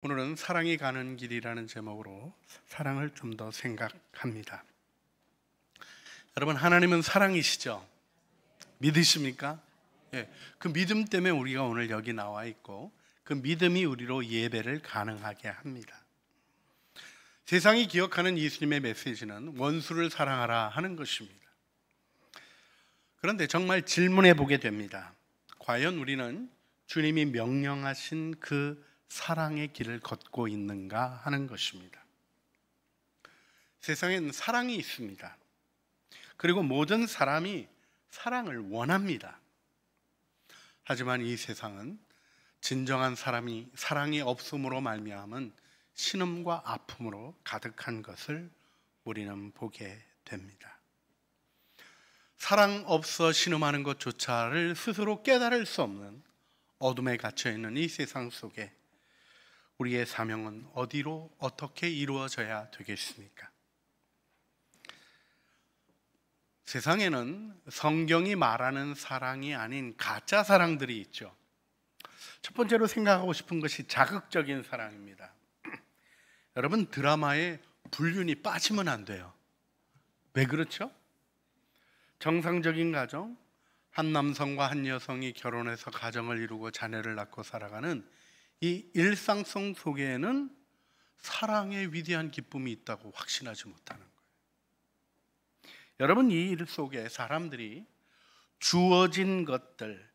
오늘은 사랑이 가는 길이라는 제목으로 사랑을 좀 더 생각합니다. 여러분, 하나님은 사랑이시죠? 믿으십니까? 예, 그 믿음 때문에 우리가 오늘 여기 나와 있고 그 믿음이 우리로 예배를 가능하게 합니다. 세상이 기억하는 예수님의 메시지는 원수를 사랑하라 하는 것입니다. 그런데 정말 질문해 보게 됩니다. 과연 우리는 주님이 명령하신 그 사랑의 길을 걷고 있는가 하는 것입니다. 세상엔 사랑이 있습니다. 그리고 모든 사람이 사랑을 원합니다. 하지만 이 세상은 진정한 사랑이 없음으로 말미암은 신음과 아픔으로 가득한 것을 우리는 보게 됩니다. 사랑 없어 신음하는 것조차를 스스로 깨달을 수 없는 어둠에 갇혀있는 이 세상 속에 우리의 사명은 어디로 어떻게 이루어져야 되겠습니까? 세상에는 성경이 말하는 사랑이 아닌 가짜 사랑들이 있죠. 첫 번째로 생각하고 싶은 것이 자극적인 사랑입니다. 여러분, 드라마에 불륜이 빠지면 안 돼요. 왜 그렇죠? 정상적인 가정, 한 남성과 한 여성이 결혼해서 가정을 이루고 자녀를 낳고 살아가는 이 일상성 속에는 사랑의 위대한 기쁨이 있다고 확신하지 못하는 거예요. 여러분, 이 일 속에 사람들이 주어진 것들,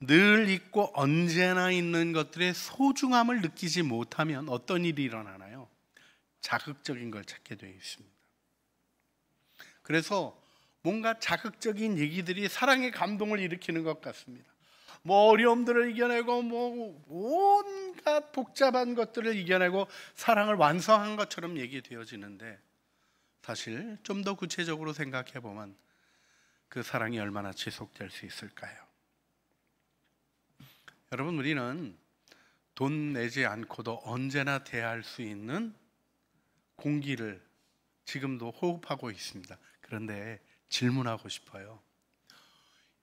늘 있고 언제나 있는 것들의 소중함을 느끼지 못하면 어떤 일이 일어나나요? 자극적인 걸 찾게 되어 있습니다. 그래서 뭔가 자극적인 얘기들이 사랑의 감동을 일으키는 것 같습니다. 어려움들을 이겨내고 온갖 복잡한 것들을 이겨내고 사랑을 완성한 것처럼 얘기되어지는데, 사실 좀 더 구체적으로 생각해 보면 그 사랑이 얼마나 지속될 수 있을까요? 여러분, 우리는 돈 내지 않고도 언제나 대할 수 있는 공기를 지금도 호흡하고 있습니다. 그런데 질문하고 싶어요.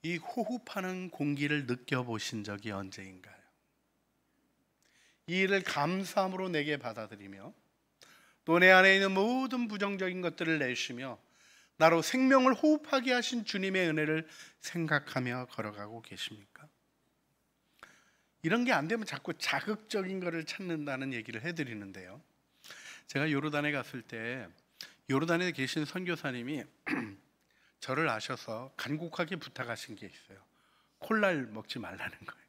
이 호흡하는 공기를 느껴보신 적이 언제인가요? 이 일을 감사함으로 내게 받아들이며 또 내 안에 있는 모든 부정적인 것들을 내쉬며 나로 생명을 호흡하게 하신 주님의 은혜를 생각하며 걸어가고 계십니까? 이런 게 안 되면 자꾸 자극적인 것을 찾는다는 얘기를 해드리는데요, 제가 요르단에 갔을 때 요르단에 계신 선교사님이 저를 아셔서 간곡하게 부탁하신 게 있어요. 콜라를 먹지 말라는 거예요.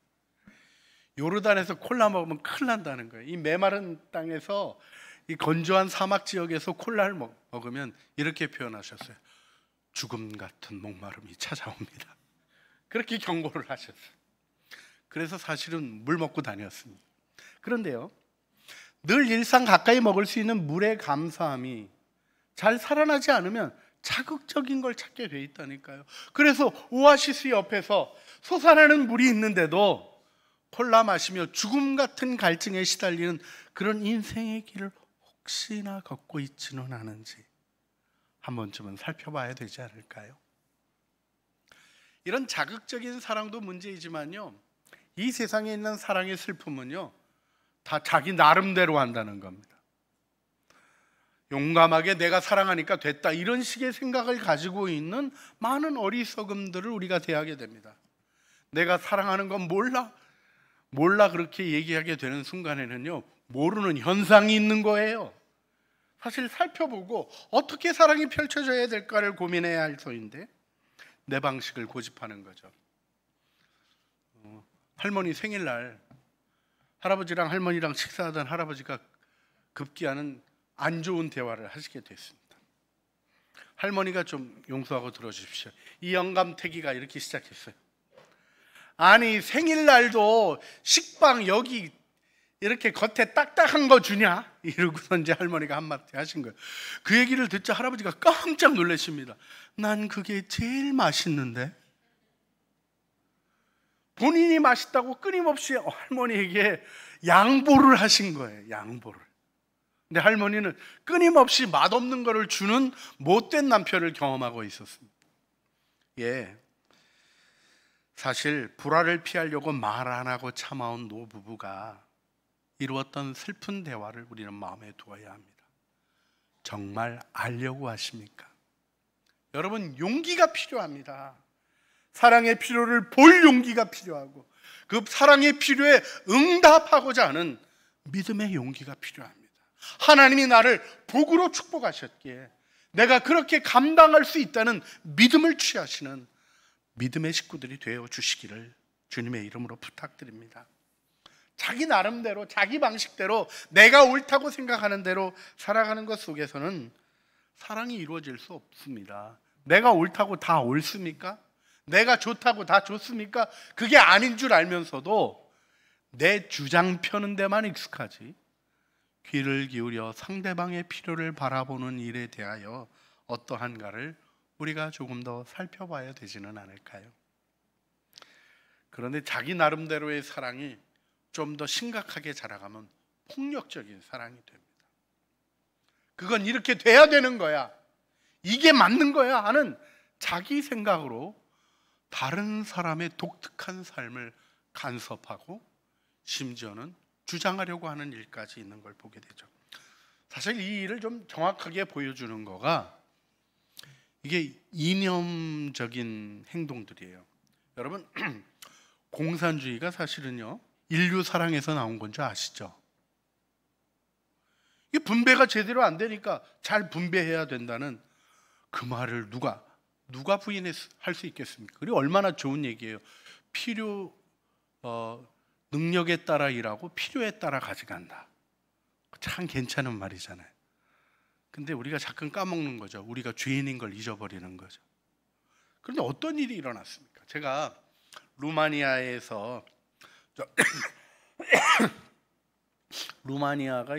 요르단에서 콜라 먹으면 큰일 난다는 거예요. 이 메마른 땅에서, 이 건조한 사막 지역에서 콜라를 먹으면 이렇게 표현하셨어요. 죽음 같은 목마름이 찾아옵니다. 그렇게 경고를 하셨어요. 그래서 사실은 물 먹고 다녔습니다. 그런데요, 늘 일상 가까이 먹을 수 있는 물의 감사함이 잘 살아나지 않으면 자극적인 걸 찾게 돼 있다니까요. 그래서 오아시스 옆에서 솟아나는 물이 있는데도 콜라 마시며 죽음 같은 갈증에 시달리는 그런 인생의 길을 혹시나 걷고 있지는 않은지 한 번쯤은 살펴봐야 되지 않을까요? 이런 자극적인 사랑도 문제이지만요, 이 세상에 있는 사랑의 슬픔은요, 다 자기 나름대로 한다는 겁니다. 용감하게 내가 사랑하니까 됐다, 이런 식의 생각을 가지고 있는 많은 어리석음들을 우리가 대하게 됩니다. 내가 사랑하는 건 몰라 그렇게 얘기하게 되는 순간에는요, 모르는 현상이 있는 거예요. 사실 살펴보고 어떻게 사랑이 펼쳐져야 될까를 고민해야 할 터인데 내 방식을 고집하는 거죠. 할머니 생일날 할아버지랑 할머니랑 식사하던 할아버지가 급기야는 안 좋은 대화를 하시게 됐습니다. 할머니가 좀 용서하고 들어주십시오. 이 영감태기가 이렇게 시작했어요. 아니, 생일날도 식빵 여기 이렇게 겉에 딱딱한 거 주냐? 이러고서 이제 할머니가 한마디 하신 거예요. 그 얘기를 듣자 할아버지가 깜짝 놀라십니다. 난 그게 제일 맛있는데. 본인이 맛있다고 끊임없이 할머니에게 양보를 하신 거예요. 양보를. 근데 할머니는 끊임없이 맛없는 거를 주는 못된 남편을 경험하고 있었습니다. 예, 사실 불화를 피하려고 말 안 하고 참아온 노부부가 이루었던 슬픈 대화를 우리는 마음에 두어야 합니다. 정말 알려고 하십니까? 여러분, 용기가 필요합니다. 사랑의 필요를 볼 용기가 필요하고 그 사랑의 필요에 응답하고자 하는 믿음의 용기가 필요합니다. 하나님이 나를 복으로 축복하셨기에 내가 그렇게 감당할 수 있다는 믿음을 취하시는 믿음의 식구들이 되어 주시기를 주님의 이름으로 부탁드립니다. 자기 나름대로 자기 방식대로 내가 옳다고 생각하는 대로 살아가는 것 속에서는 사랑이 이루어질 수 없습니다. 내가 옳다고 다 옳습니까? 내가 좋다고 다 좋습니까? 그게 아닌 줄 알면서도 내 주장 펴는 데만 익숙하지 귀를 기울여 상대방의 필요를 바라보는 일에 대하여 어떠한가를 우리가 조금 더 살펴봐야 되지는 않을까요? 그런데 자기 나름대로의 사랑이 좀 더 심각하게 자라가면 폭력적인 사랑이 됩니다. 그건 이렇게 돼야 되는 거야, 이게 맞는 거야 하는 자기 생각으로 다른 사람의 독특한 삶을 간섭하고 심지어는 주장하려고 하는 일까지 있는 걸 보게 되죠. 사실 이 일을 좀 정확하게 보여주는 거가 이게 이념적인 행동들이에요. 여러분, 공산주의가 사실은요 인류 사랑에서 나온 건 줄 아시죠? 이게 분배가 제대로 안 되니까 잘 분배해야 된다는 그 말을 누가 부인할 수 있겠습니까? 그리고 얼마나 좋은 얘기예요. 능력에 따라 일하고 필요에 따라 가져간다. 참 괜찮은 말이잖아요. 근데 우리가 자꾸 까먹는 거죠. 우리가 죄인인 걸 잊어버리는 거죠. 그런데 어떤 일이 일어났습니까? 제가 루마니아에서 루마니아가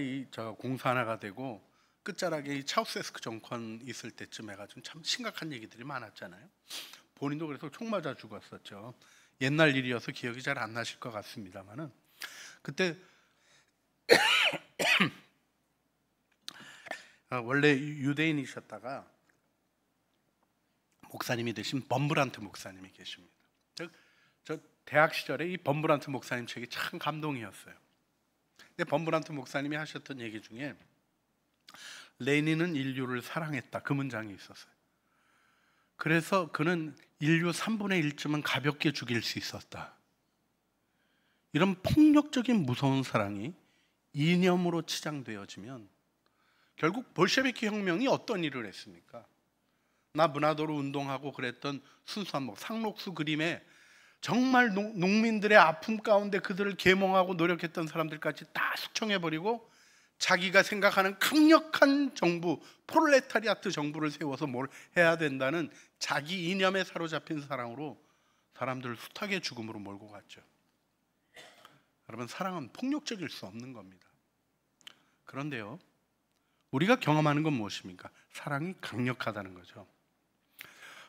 공산화가 되고 끝자락에 이 차우세스크 정권 있을 때쯤 해가지고 참 심각한 얘기들이 많았잖아요. 본인도 그래서 총 맞아 죽었었죠. 옛날 일이어서 기억이 잘 안 나실 것 같습니다만은 그때 원래 유대인이셨다가 목사님이 되신 범브란트 목사님이 계십니다. 저 대학 시절에 이 범브란트 목사님 책이 참 감동이었어요. 근데 범브란트 목사님이 하셨던 얘기 중에 레닌은 인류를 사랑했다, 그 문장이 있었어요. 그래서 그는 인류 3분의 1쯤은 가볍게 죽일 수 있었다. 이런 폭력적인 무서운 사랑이 이념으로 치장되어지면 결국 볼셰비키 혁명이 어떤 일을 했습니까? 나 문화도로 운동하고 그랬던 순수한 상록수 그림에 정말 농민들의 아픔 가운데 그들을 계몽하고 노력했던 사람들까지 다 숙청해버리고 자기가 생각하는 강력한 정부, 프롤레타리아트 정부를 세워서 뭘 해야 된다는 자기 이념에 사로잡힌 사랑으로 사람들을 숱하게 죽음으로 몰고 갔죠. 여러분, 사랑은 폭력적일 수 없는 겁니다. 그런데요, 우리가 경험하는 건 무엇입니까? 사랑이 강력하다는 거죠.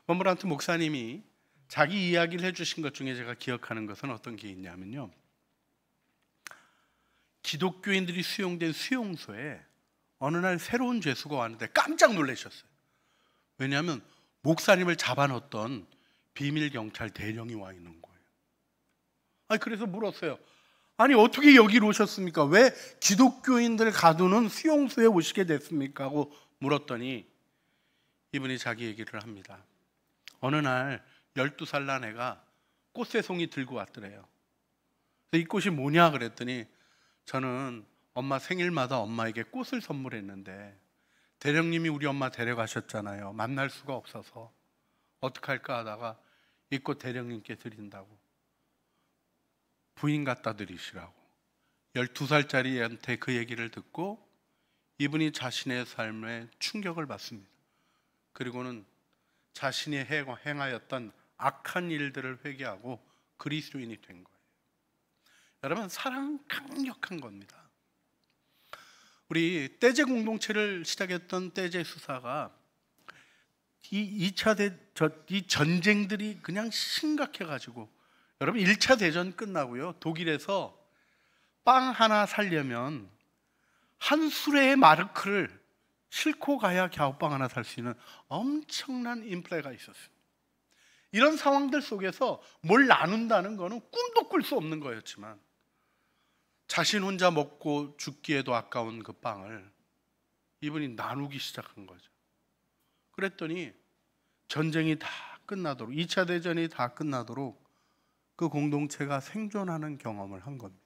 범브란트 목사님이 자기 이야기를 해주신 것 중에 제가 기억하는 것은 어떤 게 있냐면요, 기독교인들이 수용된 수용소에 어느 날 새로운 죄수가 왔는데 깜짝 놀라셨어요. 왜냐하면 목사님을 잡아넣었던 비밀 경찰 대령이 와 있는 거예요. 그래서 물었어요. 아니, 어떻게 여기로 오셨습니까? 왜 기독교인들 가두는 수용소에 오시게 됐습니까? 하고 물었더니 이분이 자기 얘기를 합니다. 어느 날 12살 난 애가 꽃새송이 들고 왔더래요. 이 꽃이 뭐냐 그랬더니 저는 엄마 생일마다 엄마에게 꽃을 선물했는데 대령님이 우리 엄마 데려가셨잖아요. 만날 수가 없어서 어떡할까 하다가 이 꽃 대령님께 드린다고 부인 갖다 드리시라고. 12살짜리 애한테 그 얘기를 듣고 이분이 자신의 삶에 충격을 받습니다. 그리고는 자신이 행하였던 악한 일들을 회개하고 그리스도인이 된 거예요. 여러분, 사랑은 강력한 겁니다. 우리 떼제 공동체를 시작했던 떼제 수사가 이 전쟁들이 그냥 심각해가지고, 여러분 1차 대전 끝나고요, 독일에서 빵 하나 살려면 한 수레의 마르크를 싣고 가야 갸우빵 하나 살 수 있는 엄청난 인플레가 있었어요. 이런 상황들 속에서 뭘 나눈다는 거는 꿈도 꿀 수 없는 거였지만 자신 혼자 먹고 죽기에도 아까운 그 빵을 이분이 나누기 시작한 거죠. 그랬더니 전쟁이 다 끝나도록, 2차 대전이 다 끝나도록 그 공동체가 생존하는 경험을 한 겁니다.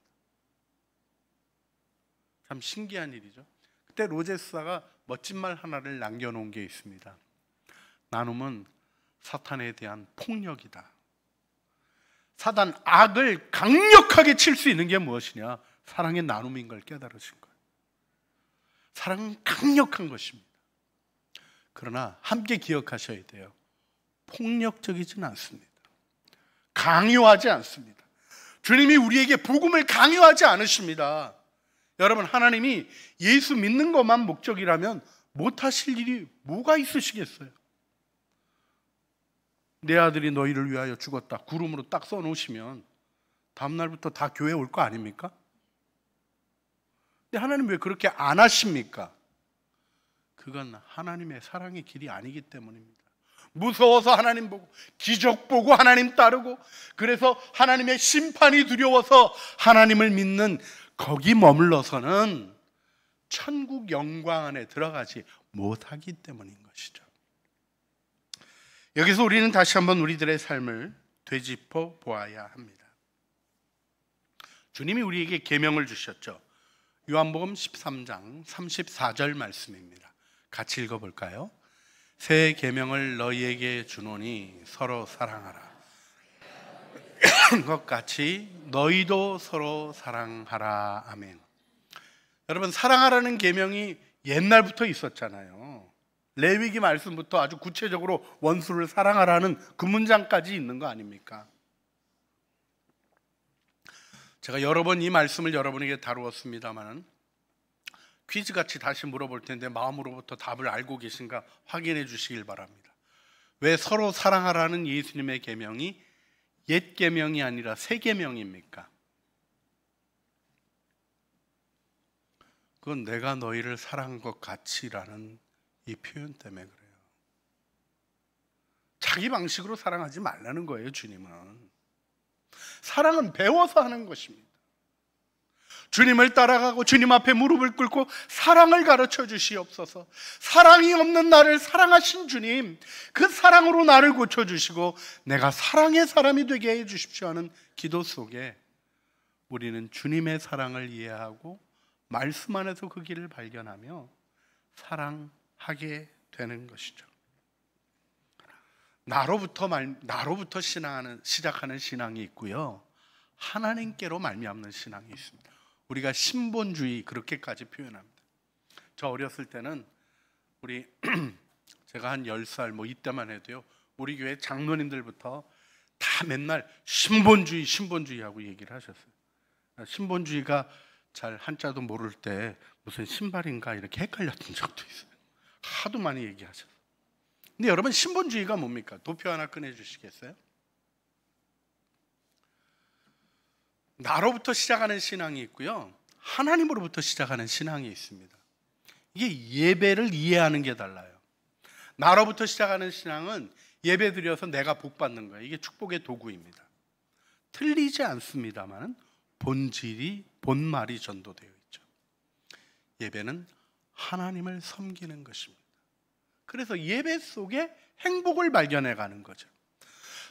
참 신기한 일이죠. 그때 로제스가 멋진 말 하나를 남겨놓은 게 있습니다. 나눔은 사탄에 대한 폭력이다. 사단, 악을 강력하게 칠 수 있는 게 무엇이냐? 사랑의 나눔인 걸 깨달으신 거예요. 사랑은 강력한 것입니다. 그러나 함께 기억하셔야 돼요. 폭력적이지는 않습니다. 강요하지 않습니다. 주님이 우리에게 복음을 강요하지 않으십니다. 여러분, 하나님이 예수 믿는 것만 목적이라면 못하실 일이 뭐가 있으시겠어요? 내 아들이 너희를 위하여 죽었다, 구름으로 딱 써놓으시면 다음날부터 다 교회 올 거 아닙니까? 근데 하나님 왜 그렇게 안 하십니까? 그건 하나님의 사랑의 길이 아니기 때문입니다. 무서워서 하나님 보고, 기적 보고 하나님 따르고, 그래서 하나님의 심판이 두려워서 하나님을 믿는, 거기 머물러서는 천국 영광 안에 들어가지 못하기 때문인 것이죠. 여기서 우리는 다시 한번 우리들의 삶을 되짚어 보아야 합니다. 주님이 우리에게 계명을 주셨죠. 요한복음 13장 34절 말씀입니다. 같이 읽어볼까요? 새 계명을 너희에게 주노니 서로 사랑하라. 것 같이 너희도 서로 사랑하라. 아멘. 여러분, 사랑하라는 계명이 옛날부터 있었잖아요. 레위기 말씀부터 아주 구체적으로 원수를 사랑하라는 그 문장까지 있는 거 아닙니까? 제가 여러 번 이 말씀을 여러분에게 다루었습니다만 퀴즈같이 다시 물어볼 텐데 마음으로부터 답을 알고 계신가 확인해 주시길 바랍니다. 왜 서로 사랑하라는 예수님의 계명이 옛 계명이 아니라 새 계명입니까? 그건 내가 너희를 사랑한 것 같이라는 이 표현 때문에 그래요. 자기 방식으로 사랑하지 말라는 거예요. 주님은 사랑은 배워서 하는 것입니다. 주님을 따라가고 주님 앞에 무릎을 꿇고 사랑을 가르쳐 주시옵소서. 사랑이 없는 나를 사랑하신 주님, 그 사랑으로 나를 고쳐주시고 내가 사랑의 사람이 되게 해 주십시오 하는 기도 속에 우리는 주님의 사랑을 이해하고 말씀 안에서 그 길을 발견하며 사랑하게 되는 것이죠. 나로부터 시작하는 신앙이 있고요, 하나님께로 말미암는 신앙이 있습니다. 우리가 신본주의 그렇게까지 표현합니다. 저 어렸을 때는 제가 한 10살 이때만 해도요, 우리 교회 장로님들부터 다 맨날 신본주의 하고 얘기를 하셨어요. 신본주의가 잘 한자도 모를 때 무슨 신발인가 이렇게 헷갈렸던 적도 있어요. 하도 많이 얘기하셔서. 근데 여러분, 신본주의가 뭡니까? 도표 하나 꺼내주시겠어요? 나로부터 시작하는 신앙이 있고요, 하나님으로부터 시작하는 신앙이 있습니다. 이게 예배를 이해하는 게 달라요. 나로부터 시작하는 신앙은 예배 드려서 내가 복 받는 거예요. 이게 축복의 도구입니다. 틀리지 않습니다만 본말이 전도되어 있죠. 예배는 하나님을 섬기는 것입니다. 그래서 예배 속에 행복을 발견해 가는 거죠.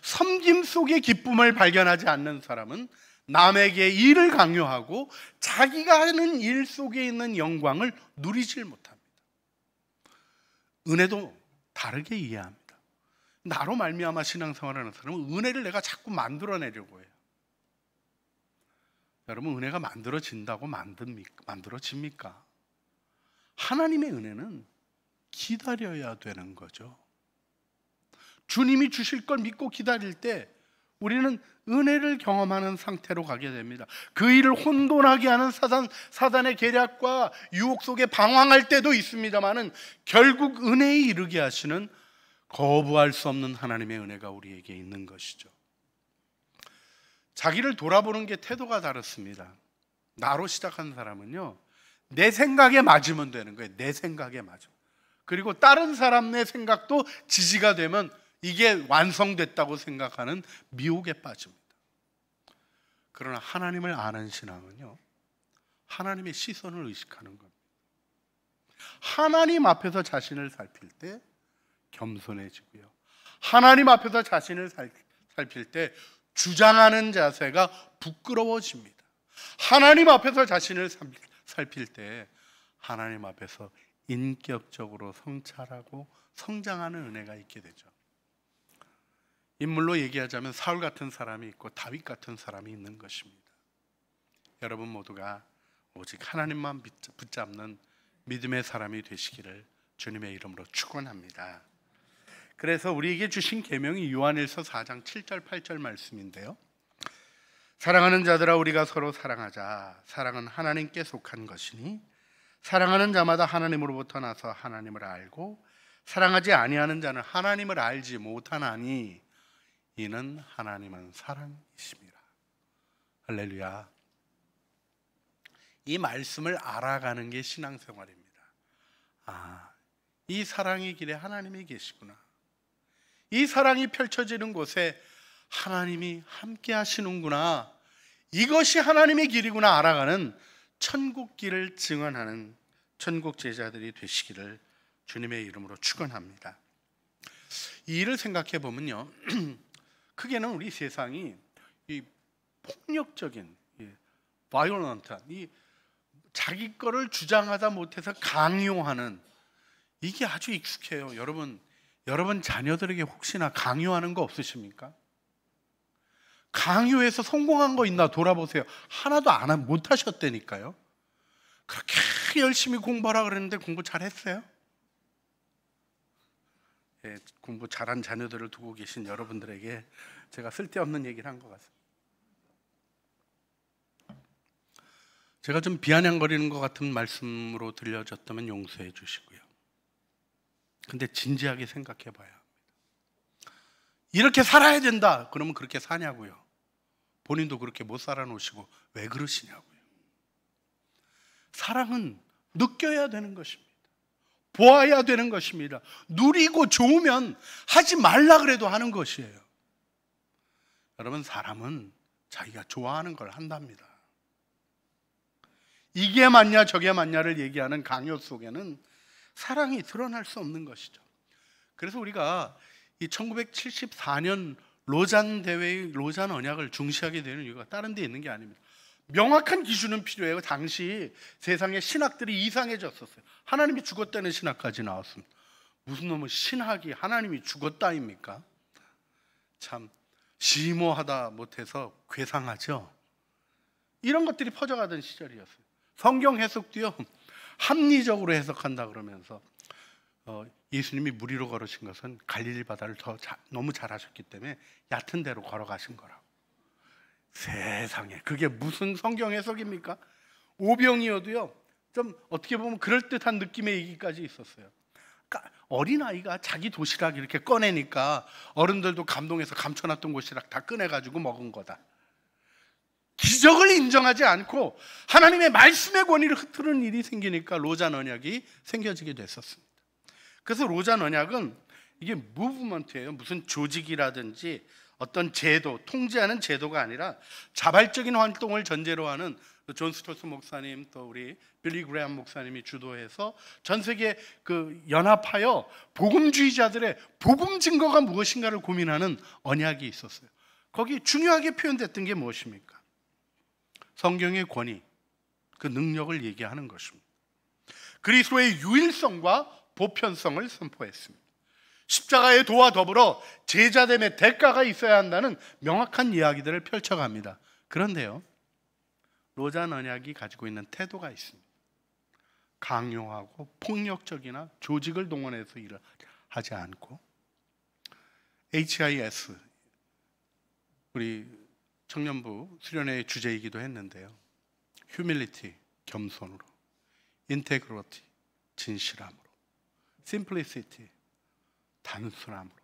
섬김 속에 기쁨을 발견하지 않는 사람은 남에게 일을 강요하고 자기가 하는 일 속에 있는 영광을 누리질 못합니다. 은혜도 다르게 이해합니다. 나로 말미암아 신앙생활하는 사람은 은혜를 내가 자꾸 만들어내려고 해요. 여러분, 은혜가 만들어진다고 만들어집니까? 하나님의 은혜는 기다려야 되는 거죠. 주님이 주실 걸 믿고 기다릴 때 우리는 은혜를 경험하는 상태로 가게 됩니다. 그 일을 혼돈하게 하는 사단의 계략과 유혹 속에 방황할 때도 있습니다만은 결국 은혜에 이르게 하시는 거부할 수 없는 하나님의 은혜가 우리에게 있는 것이죠. 자기를 돌아보는 게 태도가 다릅니다. 나로 시작한 사람은요, 내 생각에 맞으면 되는 거예요. 내 생각에 맞아. 그리고 다른 사람의 생각도 지지가 되면 이게 완성됐다고 생각하는 미혹에 빠집니다. 그러나 하나님을 아는 신앙은요, 하나님의 시선을 의식하는 겁니다. 하나님 앞에서 자신을 살필 때 겸손해지고요. 하나님 앞에서 자신을 살필 때 주장하는 자세가 부끄러워집니다. 하나님 앞에서 자신을 살필 때 하나님 앞에서 인격적으로 성찰하고 성장하는 은혜가 있게 되죠. 인물로 얘기하자면 사울 같은 사람이 있고 다윗 같은 사람이 있는 것입니다. 여러분 모두가 오직 하나님만 붙잡는 믿음의 사람이 되시기를 주님의 이름으로 축원합니다. 그래서 우리에게 주신 계명이 요한일서 4장 7절 8절 말씀인데요. 사랑하는 자들아 우리가 서로 사랑하자. 사랑은 하나님께 속한 것이니 사랑하는 자마다 하나님으로부터 나서 하나님을 알고 사랑하지 아니하는 자는 하나님을 알지 못하나니 이는 하나님은 사랑이십니다. 할렐루야. 이 말씀을 알아가는 게 신앙생활입니다. 이 사랑의 길에 하나님이 계시구나. 이 사랑이 펼쳐지는 곳에 하나님이 함께 하시는구나. 이것이 하나님의 길이구나 알아가는 천국 길을 증언하는 천국 제자들이 되시기를 주님의 이름으로 축원합니다. 이 일을 생각해 보면요, 크게는 우리 세상이 이 폭력적인, 바이올런트한, 이 자기 거를 주장하다 못해서 강요하는 이게 아주 익숙해요. 여러분 자녀들에게 혹시나 강요하는 거 없으십니까? 강요해서 성공한 거 있나 돌아보세요. 하나도 못 하셨다니까요. 그렇게 열심히 공부하라 그랬는데 공부 잘했어요? 공부 잘한 자녀들을 두고 계신 여러분들에게 제가 쓸데없는 얘기를 한 것 같습니다. 제가 좀 비아냥거리는 것 같은 말씀으로 들려졌다면 용서해 주시고요. 근데 진지하게 생각해 봐야 합니다. 이렇게 살아야 된다 그러면 그렇게 사냐고요? 본인도 그렇게 못 살아놓으시고 왜 그러시냐고요? 사랑은 느껴야 되는 것입니다. 보아야 되는 것입니다. 누리고 좋으면 하지 말라 그래도 하는 것이에요. 여러분, 사람은 자기가 좋아하는 걸 한답니다. 이게 맞냐 저게 맞냐를 얘기하는 강요 속에는 사랑이 드러날 수 없는 것이죠. 그래서 우리가 이 1974년 로잔 대회의 로잔 언약을 중시하게 되는 이유가 다른 데 있는 게 아닙니다. 명확한 기준은 필요해요. 당시 세상의 신학들이 이상해졌었어요. 하나님이 죽었다는 신학까지 나왔습니다. 무슨 놈의 신학이 하나님이 죽었다입니까? 참 심오하다 못해서 괴상하죠. 이런 것들이 퍼져가던 시절이었어요. 성경 해석도요, 합리적으로 해석한다 그러면서 예수님이 물 위로 걸으신 것은 갈릴리 바다를 너무 잘하셨기 때문에 얕은 데로 걸어가신 거라고. 세상에, 그게 무슨 성경 해석입니까? 오병이어도요, 좀 어떻게 보면 그럴듯한 느낌의 얘기까지 있었어요. 그러니까 어린아이가 자기 도시락 이렇게 꺼내니까 어른들도 감동해서 감춰놨던 도시락 다 꺼내가지고 먹은 거다. 기적을 인정하지 않고 하나님의 말씀의 권위를 흐트르는 일이 생기니까 로잔 언약이 생겨지게 됐었습니다. 그래서 로잔 언약은 이게 무브먼트예요. 무슨 조직이라든지 어떤 제도, 통제하는 제도가 아니라 자발적인 활동을 전제로 하는 존 스토스 목사님, 또 우리 빌리 그레엄 목사님이 주도해서 전 세계 연합하여 복음주의자들의 복음 증거가 무엇인가를 고민하는 언약이 있었어요. 거기 중요하게 표현됐던 게 무엇입니까? 성경의 권위, 그 능력을 얘기하는 것입니다. 그리스도의 유일성과 보편성을 선포했습니다. 십자가의 도와 더불어 제자됨의 대가가 있어야 한다는 명확한 이야기들을 펼쳐갑니다. 그런데요, 로잔 언약이 가지고 있는 태도가 있습니다. 강요하고 폭력적이나 조직을 동원해서 일을 하지 않고, HIS, 우리 청년부 수련회의 주제이기도 했는데요, 휴밀리티, 겸손으로, 인테그리티, 진실함으로, 심플리시티, 단순함으로,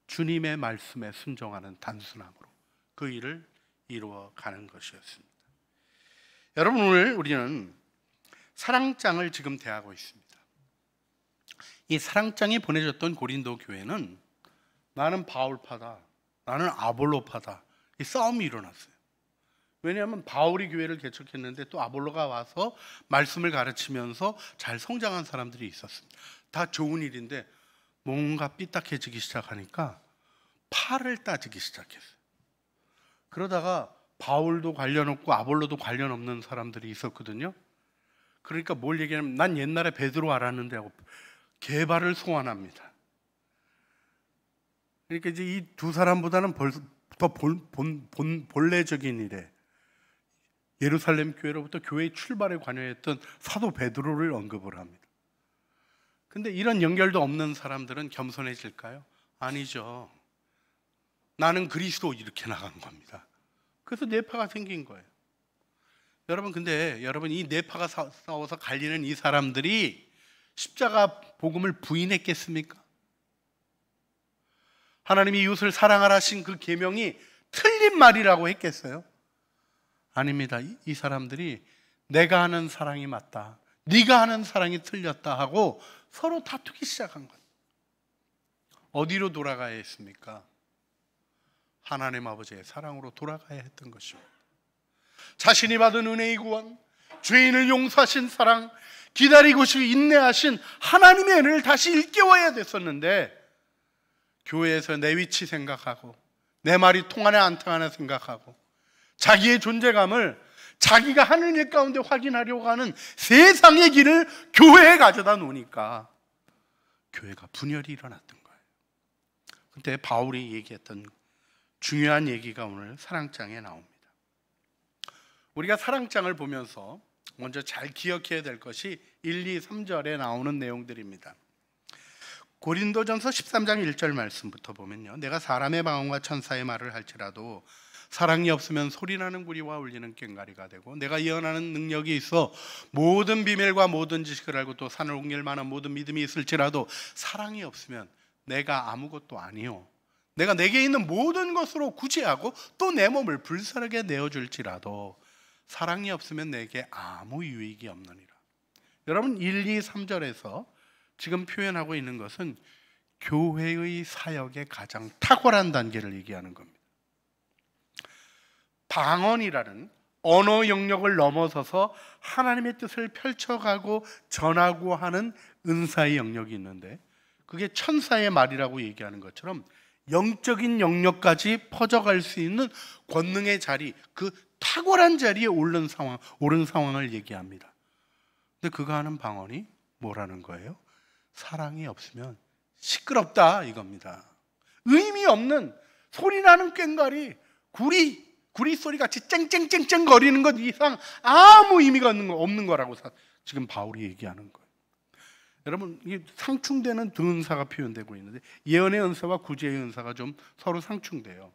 주님의 말씀에 순종하는 단순함으로 그 일을 이루어가는 것이었습니다. 여러분, 오늘 우리는 사랑장을 지금 대하고 있습니다. 이 사랑장이 보내졌던 고린도 교회는 나는 바울파다, 나는 아볼로파다, 이 싸움이 일어났어요. 왜냐하면 바울이 교회를 개척했는데 또 아볼로가 와서 말씀을 가르치면서 잘 성장한 사람들이 있었습니다. 다 좋은 일인데 뭔가 삐딱해지기 시작하니까 팔을 따지기 시작했어요. 그러다가 바울도 관련 없고 아볼로도 관련 없는 사람들이 있었거든요. 그러니까 뭘 얘기하냐면 난 옛날에 베드로 알았는데 하고 게바를 소환합니다. 그러니까 이제 이 두 사람보다는 더 본래적인 일에 예루살렘 교회로부터 교회의 출발에 관여했던 사도 베드로를 언급을 합니다. 근데 이런 연결도 없는 사람들은 겸손해질까요? 아니죠. 나는 그리스도 이렇게 나간 겁니다. 그래서 뇌파가 생긴 거예요. 여러분, 근데 여러분, 이 뇌파가 싸워서 갈리는 이 사람들이 십자가 복음을 부인했겠습니까? 하나님이 이웃을 사랑하라 하신 그 계명이 틀린 말이라고 했겠어요? 아닙니다. 이 사람들이 내가 하는 사랑이 맞다, 네가 하는 사랑이 틀렸다 하고 서로 다투기 시작한 거예요. 어디로 돌아가야 했습니까? 하나님 아버지의 사랑으로 돌아가야 했던 것입니다. 자신이 받은 은혜의 구원, 죄인을 용서하신 사랑, 기다리고 인내하신 하나님의 은혜를 다시 일깨워야 됐었는데 교회에서 내 위치 생각하고 내 말이 통하나 안 통하나 생각하고 자기의 존재감을 자기가 하는 일 가운데 확인하려고 하는 세상의 길을 교회에 가져다 놓으니까 교회가 분열이 일어났던 거예요. 그때 바울이 얘기했던 중요한 얘기가 오늘 사랑장에 나옵니다. 우리가 사랑장을 보면서 먼저 잘 기억해야 될 것이 1, 2, 3절에 나오는 내용들입니다. 고린도전서 13장 1절 말씀부터 보면요, 내가 사람의 방언과 천사의 말을 할지라도 사랑이 없으면 소리나는 구리와 울리는 꽹과리가 되고, 내가 예언하는 능력이 있어 모든 비밀과 모든 지식을 알고 또 산을 옮길 만한 모든 믿음이 있을지라도 사랑이 없으면 내가 아무것도 아니요, 내가 내게 있는 모든 것으로 구제하고 또 내 몸을 불사르게 내어줄지라도 사랑이 없으면 내게 아무 유익이 없느니라. 여러분, 1, 2, 3절에서 지금 표현하고 있는 것은 교회의 사역의 가장 탁월한 단계를 얘기하는 겁니다. 방언이라는 언어 영역을 넘어서서 하나님의 뜻을 펼쳐가고 전하고 하는 은사의 영역이 있는데, 그게 천사의 말이라고 얘기하는 것처럼 영적인 영역까지 퍼져갈 수 있는 권능의 자리, 그 탁월한 자리에 오른 상황을 얘기합니다. 근데 그가 하는 방언이 뭐라는 거예요? 사랑이 없으면 시끄럽다 이겁니다. 의미 없는 소리나는 꽹과리, 구리 소리 같이 쨍쨍쨍쨍 거리는 것 이상 아무 의미가 없는 거라고 지금 바울이 얘기하는 거예요. 여러분, 이 상충되는 두 은사가 표현되고 있는데 예언의 은사와 구제의 은사가 좀 서로 상충돼요.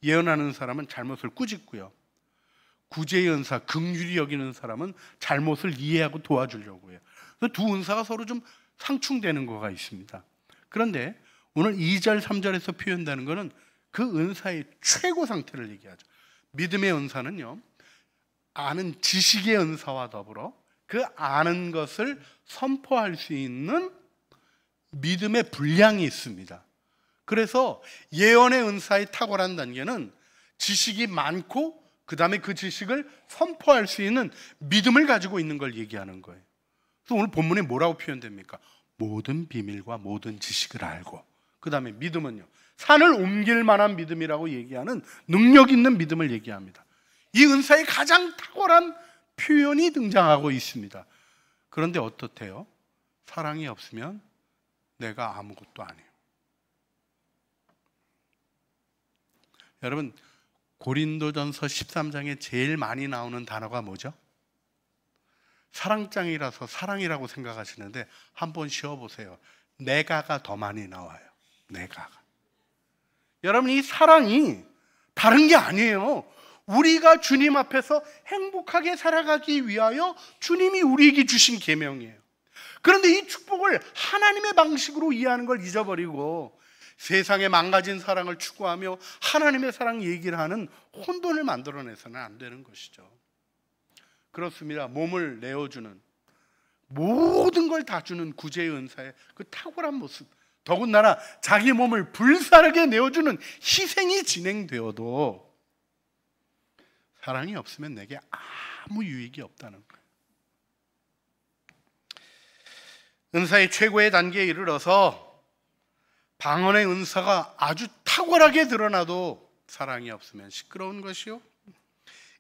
예언하는 사람은 잘못을 꾸짖고요, 구제의 은사, 긍휼히 여기는 사람은 잘못을 이해하고 도와주려고 해요. 두 은사가 서로 좀 상충되는 거가 있습니다. 그런데 오늘 2절, 3절에서 표현되는 것은 그 은사의 최고 상태를 얘기하죠. 믿음의 은사는요, 아는 지식의 은사와 더불어 그 아는 것을 선포할 수 있는 믿음의 분량이 있습니다. 그래서 예언의 은사의 탁월한 단계는 지식이 많고 그 다음에 그 지식을 선포할 수 있는 믿음을 가지고 있는 걸 얘기하는 거예요. 그래서 오늘 본문에 뭐라고 표현됩니까? 모든 비밀과 모든 지식을 알고, 그 다음에 믿음은요, 산을 옮길 만한 믿음이라고 얘기하는 능력 있는 믿음을 얘기합니다. 이 은사의 가장 탁월한 표현이 등장하고 있습니다. 그런데 어떻대요? 사랑이 없으면 내가 아무것도 아니에요. 여러분, 고린도전서 13장에 제일 많이 나오는 단어가 뭐죠? 사랑장이라서 사랑이라고 생각하시는데 한번 쉬어보세요. 내가가 더 많이 나와요. 내가가. 여러분, 이 사랑이 다른 게 아니에요. 우리가 주님 앞에서 행복하게 살아가기 위하여 주님이 우리에게 주신 계명이에요. 그런데 이 축복을 하나님의 방식으로 이해하는 걸 잊어버리고 세상에 망가진 사랑을 추구하며 하나님의 사랑 얘기를 하는 혼돈을 만들어내서는 안 되는 것이죠. 그렇습니다. 몸을 내어주는, 모든 걸 다 주는 구제의 은사의 그 탁월한 모습, 더군다나 자기 몸을 불사르게 내어주는 희생이 진행되어도 사랑이 없으면 내게 아무 유익이 없다는 거예요. 은사의 최고의 단계에 이르러서 방언의 은사가 아주 탁월하게 드러나도 사랑이 없으면 시끄러운 것이요,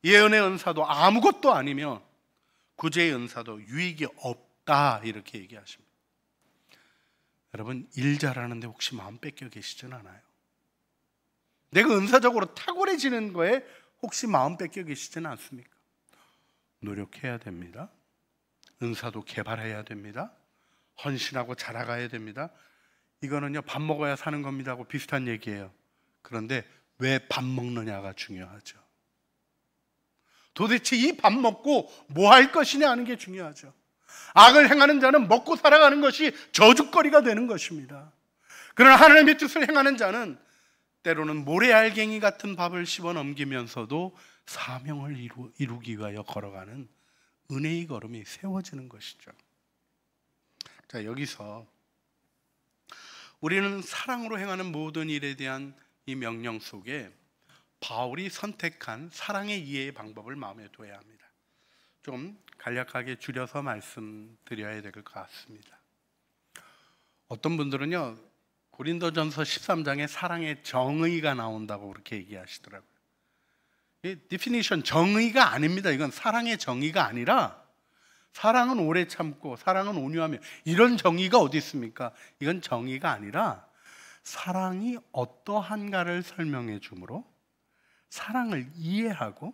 예언의 은사도 아무것도 아니면 구제의 은사도 유익이 없다, 이렇게 얘기하십니다. 여러분, 일 잘하는데 혹시 마음 뺏겨 계시진 않아요? 내가 은사적으로 탁월해지는 거에 혹시 마음 뺏겨 계시지는 않습니까? 노력해야 됩니다. 은사도 개발해야 됩니다. 헌신하고 자라가야 됩니다. 이거는요, 밥 먹어야 사는 겁니다 하고 비슷한 얘기예요. 그런데 왜 밥 먹느냐가 중요하죠. 도대체 이 밥 먹고 뭐 할 것이냐 하는 게 중요하죠. 악을 행하는 자는 먹고 살아가는 것이 저주거리가 되는 것입니다. 그러나 하나님의 뜻을 행하는 자는 때로는 모래알갱이 같은 밥을 씹어 넘기면서도 사명을 이루기 위하여 걸어가는 은혜의 걸음이 세워지는 것이죠. 자, 여기서 우리는 사랑으로 행하는 모든 일에 대한 이 명령 속에 바울이 선택한 사랑의 이해의 방법을 마음에 둬야 합니다. 좀 간략하게 줄여서 말씀드려야 될 것 같습니다. 어떤 분들은요, 고린도전서 13장에 사랑의 정의가 나온다고 그렇게 얘기하시더라고요. 이 디피니션 정의가 아닙니다. 이건 사랑의 정의가 아니라, 사랑은 오래 참고 사랑은 온유하며, 이런 정의가 어디 있습니까? 이건 정의가 아니라 사랑이 어떠한가를 설명해 주므로 사랑을 이해하고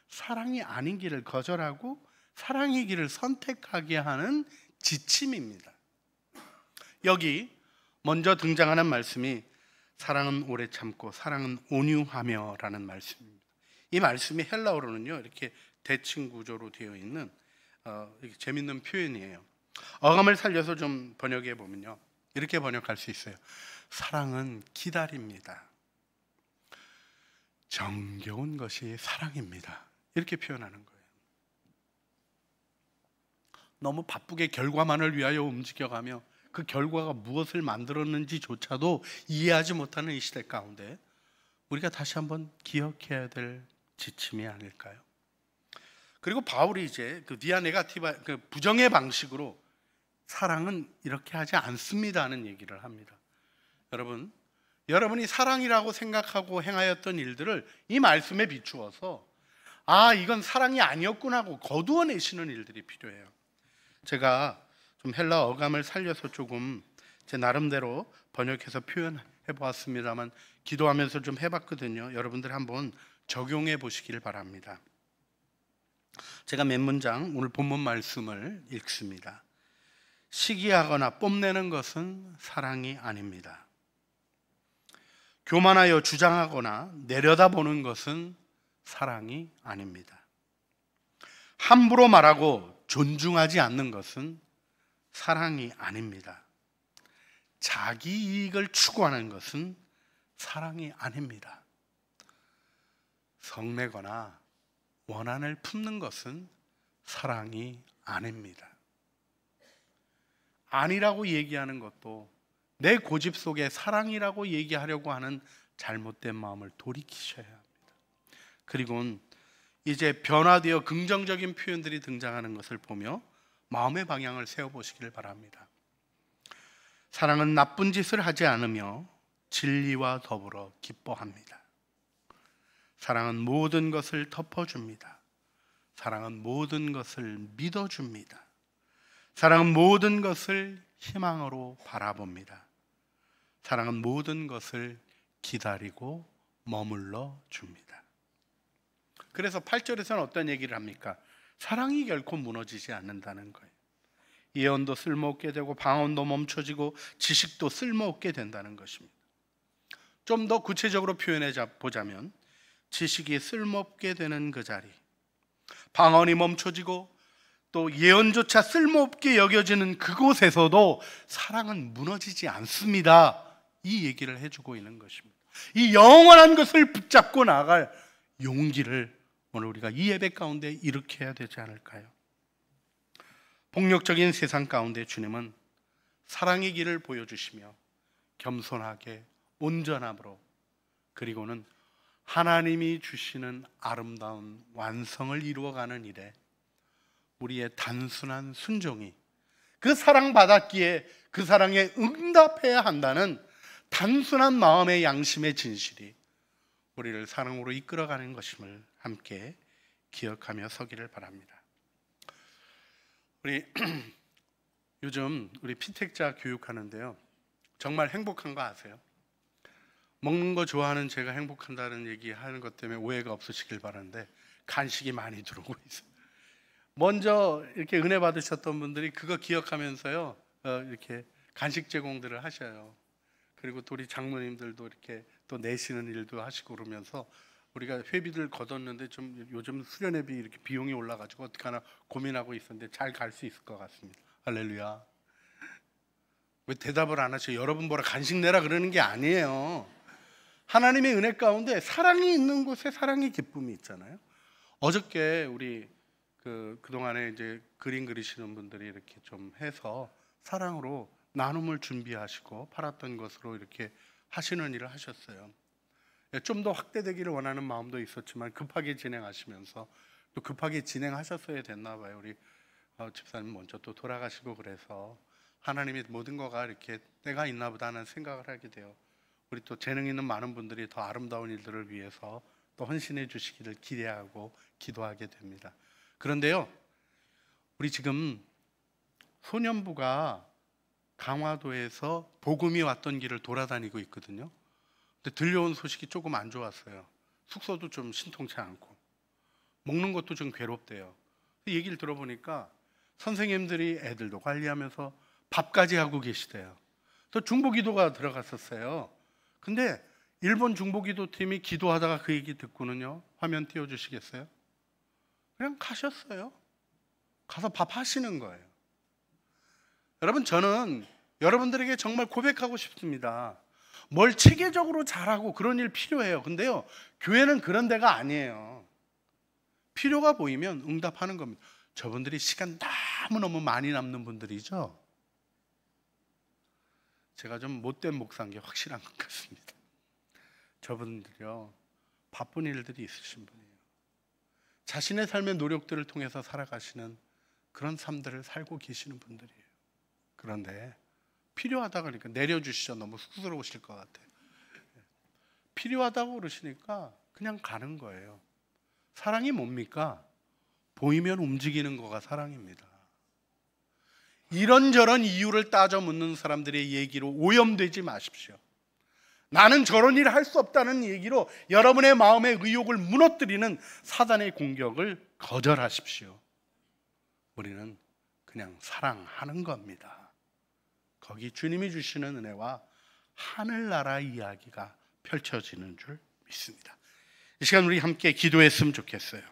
사랑이 아닌 길을 거절하고 사랑의 길을 선택하게 하는 지침입니다. 여기 먼저 등장하는 말씀이 사랑은 오래 참고 사랑은 온유하며 라는 말씀입니다. 이 말씀이 헬라어로는요, 이렇게 대칭 구조로 되어 있는 이렇게 재밌는 표현이에요. 어감을 살려서 좀 번역해 보면요, 이렇게 번역할 수 있어요. 사랑은 기다립니다. 정겨운 것이 사랑입니다. 이렇게 표현하는 거예요. 너무 바쁘게 결과만을 위하여 움직여가며 그 결과가 무엇을 만들었는지조차도 이해하지 못하는 이 시대 가운데 우리가 다시 한번 기억해야 될 지침이 아닐까요? 그리고 바울이 이제 그 비아 네가티바, 그 부정의 방식으로 사랑은 이렇게 하지 않습니다 하는 얘기를 합니다. 여러분이 사랑이라고 생각하고 행하였던 일들을 이 말씀에 비추어서 이건 사랑이 아니었구나 하고 거두어내시는 일들이 필요해요. 제가 좀 헬라 어감을 살려서 조금 제 나름대로 번역해서 표현해 보았습니다만, 기도하면서 좀 해봤거든요. 여러분들 한번 적용해 보시길 바랍니다. 제가 몇 문장 오늘 본문 말씀을 읽습니다. 시기하거나 뽐내는 것은 사랑이 아닙니다. 교만하여 주장하거나 내려다보는 것은 사랑이 아닙니다. 함부로 말하고 존중하지 않는 것은 사랑이 아닙니다. 자기 이익을 추구하는 것은 사랑이 아닙니다. 성내거나 원한을 품는 것은 사랑이 아닙니다. 아니라고 얘기하는 것도 내 고집 속에 사랑이라고 얘기하려고 하는 잘못된 마음을 돌이키셔야 합니다. 그리고 이제 변화되어 긍정적인 표현들이 등장하는 것을 보며 마음의 방향을 세워보시길 바랍니다. 사랑은 나쁜 짓을 하지 않으며 진리와 더불어 기뻐합니다. 사랑은 모든 것을 덮어줍니다. 사랑은 모든 것을 믿어줍니다. 사랑은 모든 것을 희망으로 바라봅니다. 사랑은 모든 것을 기다리고 머물러 줍니다. 그래서 8절에서는 어떤 얘기를 합니까? 사랑이 결코 무너지지 않는다는 거예요. 예언도 쓸모없게 되고 방언도 멈춰지고 지식도 쓸모없게 된다는 것입니다. 좀 더 구체적으로 표현해 보자면, 지식이 쓸모없게 되는 그 자리, 방언이 멈춰지고 또 예언조차 쓸모없게 여겨지는 그곳에서도 사랑은 무너지지 않습니다. 이 얘기를 해주고 있는 것입니다. 이 영원한 것을 붙잡고 나아갈 용기를 오늘 우리가 이 예배 가운데 일으켜야 되지 않을까요? 폭력적인 세상 가운데 주님은 사랑의 길을 보여주시며 겸손하게 온전함으로, 그리고는 하나님이 주시는 아름다운 완성을 이루어가는 일에 우리의 단순한 순종이, 그 사랑받았기에 그 사랑에 응답해야 한다는 단순한 마음의 양심의 진실이 우리를 사랑으로 이끌어가는 것임을 함께 기억하며 서기를 바랍니다. 우리 요즘 우리 피택자 교육하는데요, 정말 행복한 거 아세요? 먹는 거 좋아하는 제가 행복한다는 얘기하는 것 때문에 오해가 없으시길 바라는데 간식이 많이 들어오고 있어요. 먼저 이렇게 은혜 받으셨던 분들이 그거 기억하면서요, 이렇게 간식 제공들을 하셔요. 그리고 또 우리 장로님들도 이렇게 또 내시는 일도 하시고 그러면서 우리가 회비들 걷었는데 좀 요즘 수련회비 이렇게 비용이 올라가지고 어떻게 하나 고민하고 있었는데 잘 갈 수 있을 것 같습니다. 할렐루야. 왜 대답을 안 하셔? 여러분 보라 간식 내라 그러는 게 아니에요. 하나님의 은혜 가운데 사랑이 있는 곳에 사랑의 기쁨이 있잖아요. 어저께 우리 그동안에 이제 그림 그리시는 분들이 이렇게 좀 해서 사랑으로 나눔을 준비하시고 팔았던 것으로 이렇게 하시는 일을 하셨어요. 좀 더 확대되기를 원하는 마음도 있었지만 급하게 진행하시면서 또 급하게 진행하셨어야 됐나 봐요. 우리 집사님 먼저 또 돌아가시고 그래서 하나님이 모든 거가 이렇게 때가 있나 보다 하는 생각을 하게 돼요. 우리 또 재능 있는 많은 분들이 더 아름다운 일들을 위해서 또 헌신해 주시기를 기대하고 기도하게 됩니다. 그런데요, 우리 지금 소년부가 강화도에서 복음이 왔던 길을 돌아다니고 있거든요. 근데 들려온 소식이 조금 안 좋았어요. 숙소도 좀 신통치 않고 먹는 것도 좀 괴롭대요. 얘기를 들어보니까 선생님들이 애들도 관리하면서 밥까지 하고 계시대요. 또 중보기도가 들어갔었어요. 근데 일본 중보기도팀이 기도하다가 그 얘기 듣고는요, 화면 띄워주시겠어요? 그냥 가셨어요. 가서 밥 하시는 거예요. 여러분, 저는 여러분들에게 정말 고백하고 싶습니다. 뭘 체계적으로 잘하고 그런 일 필요해요. 근데요, 교회는 그런 데가 아니에요. 필요가 보이면 응답하는 겁니다. 저분들이 시간 너무너무 많이 남는 분들이죠. 제가 좀 못된 목사인 게 확실한 것 같습니다. 저분들이요, 바쁜 일들이 있으신 분이에요. 자신의 삶의 노력들을 통해서 살아가시는 그런 삶들을 살고 계시는 분들이에요. 그런데 필요하다고 그러니까 내려주시죠. 너무 쑥스러우실 것 같아요. 필요하다고 그러시니까 그냥 가는 거예요. 사랑이 뭡니까? 보이면 움직이는 거가 사랑입니다. 이런저런 이유를 따져 묻는 사람들의 얘기로 오염되지 마십시오. 나는 저런 일을 할 수 없다는 얘기로 여러분의 마음의 의욕을 무너뜨리는 사단의 공격을 거절하십시오. 우리는 그냥 사랑하는 겁니다. 거기 주님이 주시는 은혜와 하늘나라 이야기가 펼쳐지는 줄 믿습니다. 이 시간 우리 함께 기도했으면 좋겠어요.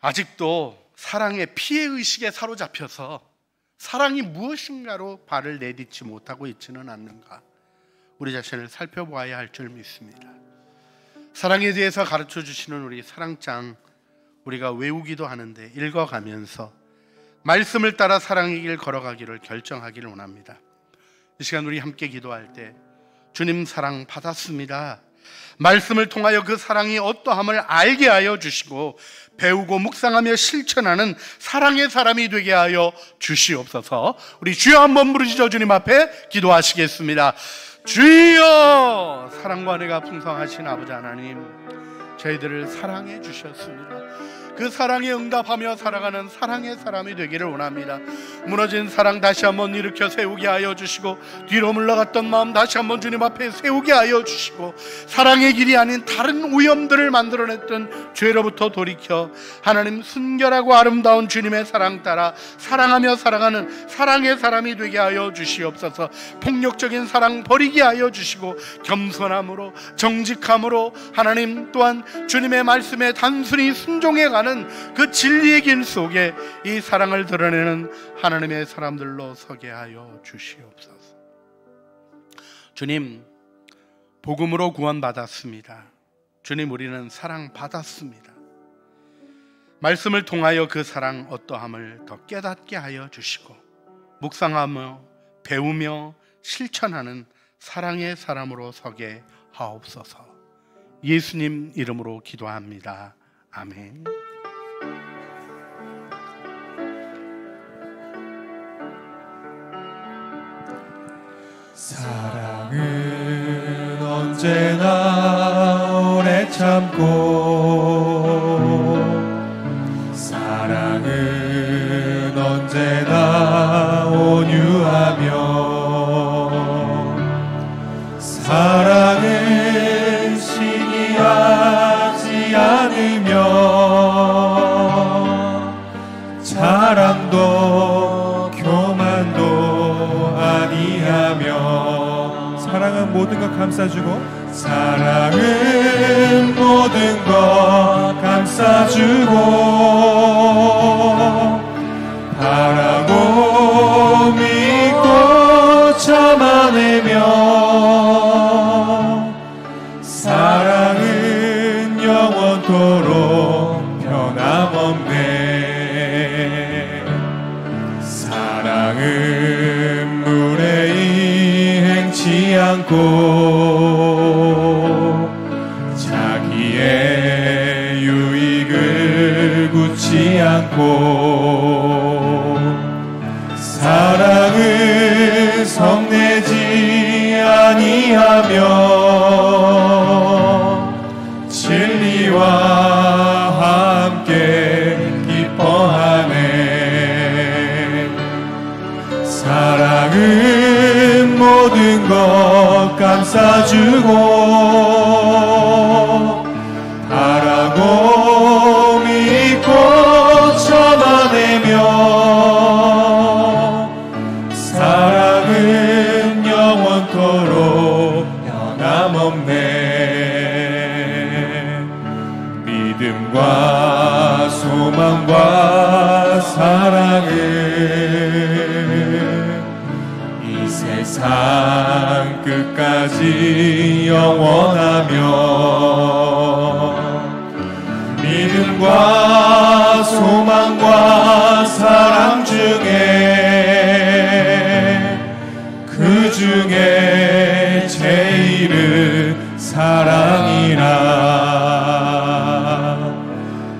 아직도 사랑의 피해의식에 사로잡혀서 사랑이 무엇인가로 발을 내딛지 못하고 있지는 않는가, 우리 자신을 살펴보아야 할 줄 믿습니다. 사랑에 대해서 가르쳐 주시는 우리 사랑장, 우리가 외우기도 하는데 읽어가면서 말씀을 따라 사랑의 길 걸어가기를 결정하기를 원합니다. 이 시간 우리 함께 기도할 때 주님 사랑 받았습니다. 말씀을 통하여 그 사랑이 어떠함을 알게 하여 주시고 배우고 묵상하며 실천하는 사랑의 사람이 되게 하여 주시옵소서. 우리 주여 한번 부르시죠. 주님 앞에 기도하시겠습니다. 주여, 사랑과 은혜가 풍성하신 아버지 하나님, 저희들을 사랑해 주셨습니다. 그 사랑에 응답하며 살아가는 사랑의 사람이 되기를 원합니다. 무너진 사랑 다시 한번 일으켜 세우게 하여 주시고, 뒤로 물러갔던 마음 다시 한번 주님 앞에 세우게 하여 주시고, 사랑의 길이 아닌 다른 오염들을 만들어냈던 죄로부터 돌이켜 하나님 순결하고 아름다운 주님의 사랑 따라 사랑하며 살아가는 사랑의 사람이 되게 하여 주시옵소서. 폭력적인 사랑 버리게 하여 주시고 겸손함으로 정직함으로 하나님 또한 주님의 말씀에 단순히 순종해가는 그 진리의 길 속에 이 사랑을 드러내는 하나님의 사람들로 서게 하여 주시옵소서. 주님, 복음으로 구원받았습니다. 주님, 우리는 사랑받았습니다. 말씀을 통하여 그 사랑 어떠함을 더 깨닫게 하여 주시고 묵상하며 배우며 실천하는 사랑의 사람으로 서게 하옵소서. 예수님 이름으로 기도합니다. 아멘. 사랑은 언제나 오래 참고, 사랑은 언제나 온유하며, 사랑은 시기하지 않으며, 자랑도 교만도 아니하며, 사랑은 모든 것 감싸주고, 사랑은 모든 것 감싸주고, 바라고 믿고 참아내며, 사랑은 영원토록 변함없네. 사랑은 무례히 행치 않고, 자기의 유익을 굳지 않고, 사랑은 성내지 아니하며, 진리와 함께 기뻐하네. 사랑은 모든 것 감싸주고, 바라고 믿고 참아내며, 사랑은 영원토록 변함없네. 믿음과 소망과 사랑은 이 세상 끝까지 영원하며, 믿음과 소망과 사랑 중에 그 중에 제일은 사랑이라.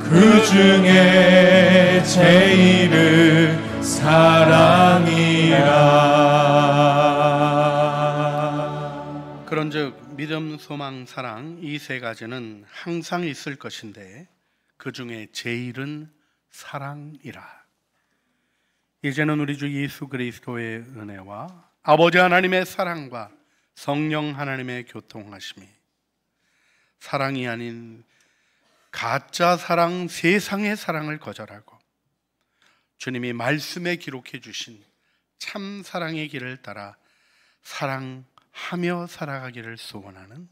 그 중에 제일은 사랑이라. 그런즉 믿음, 소망, 사랑 이 세 가지는 항상 있을 것인데 그 중에 제일은 사랑이라. 이제는 우리 주 예수 그리스도의 은혜와 아버지 하나님의 사랑과 성령 하나님의 교통하심이, 사랑이 아닌 가짜 사랑, 세상의 사랑을 거절하고 주님이 말씀에 기록해 주신 참 사랑의 길을 따라 사랑하며 살아가기를 소원하는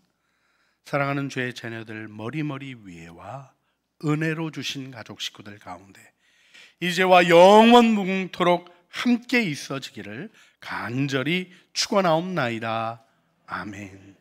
사랑하는 주의 자녀들 머리머리 위에와 은혜로 주신 가족 식구들 가운데 이제와 영원 무궁토록 함께 있어지기를 간절히 축원하옵나이다. 아멘.